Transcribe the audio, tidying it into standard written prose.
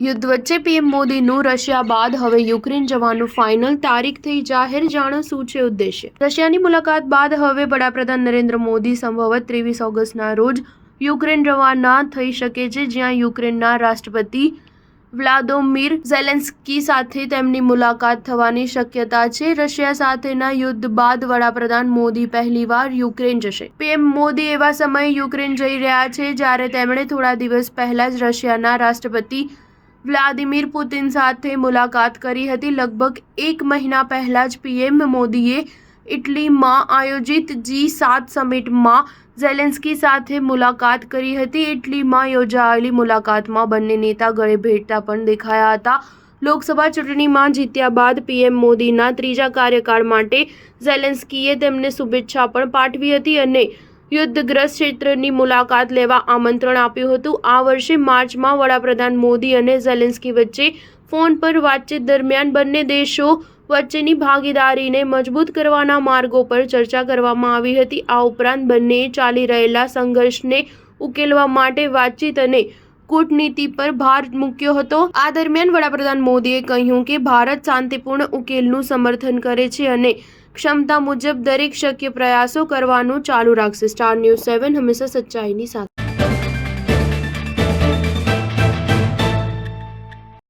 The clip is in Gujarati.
યુદ્ધ વચ્ચે પીએમ મોદીનું રશિયા બાદ હવે યુક્રેન જવાનું ફાઇનલ તારીખ થઈ જાહેર. જાણો શું છે ઉદ્દેશ્ય. રશિયાની મુલાકાત બાદ હવે વડાપ્રધાન નરેન્દ્ર મોદી સંભવત 23 ઓગસ્ટના રોજ યુક્રેન રવાના થઈ શકે છે, જ્યાં યુક્રેનના રાષ્ટ્રપતિ વ્લાદિમીર ઝેલેન્સ્કી સાથે તેમની મુલાકાત થવાની શક્યતા છે. રશિયા સાથેના યુદ્ધ બાદ વડાપ્રધાન મોદી પહેલીવાર યુક્રેન જશે. પીએમ મોદી એવા સમયે યુક્રેન જઈ રહ્યા છે જ્યારે તેમણે થોડા દિવસ પહેલા જ રશિયાના રાષ્ટ્રપતિ વ્લાદિમીર પુતિન સાથે મુલાકાત કરી હતી. લગભગ એક મહિના પહેલા જ પીએમ મોદીએ ઇટલીમાં આયોજિત G7 સમિટમાં ઝેલેન્સ્કી સાથે મુલાકાત કરી હતી. ઇટલીમાં યોજાયેલી મુલાકાતમાં બંને નેતા ગળે ભેટતા પણ દેખાયા હતા. લોકસભા ચૂંટણીમાં જીત્યા બાદ પીએમ મોદીના ત્રીજા કાર્યકાળ માટે ઝેલેન્સ્કીએ તેમને શુભેચ્છા પણ પાઠવી હતી અને યુદ્ધગ્રસ્ત ક્ષેત્રની મુલાકાત લેવા આમંત્રણ આપ્યું હતું. આ વર્ષે માર્ચમાં વડાપ્રધાન મોદી અને ઝેલેન્સ્કી વચ્ચે ફોન પર વાતચીત દરમિયાન બંને દેશો વચ્ચેની ભાગીદારીને મજબૂત કરવાના માર્ગો પર ચર્ચા કરવામાં આવી હતી. આ ઉપરાંત બંનેએ ચાલી રહેલા સંઘર્ષને ઉકેલવા માટે વાતચીત અને કૂટનીતિ પર ભાર મૂક્યો હતો. આ દરમિયાન વડાપ્રધાન મોદીએ કહ્યું કે ભારત શાંતિપૂર્ણ ઉકેલનું સમર્થન કરે છે અને ક્ષમતા મુજબ દરેક શક્ય પ્રયાસો કરવાનું ચાલુ રાખશે. સ્ટાર ન્યૂઝ 7 હંમેશા સચ્ચાઈની સાથે.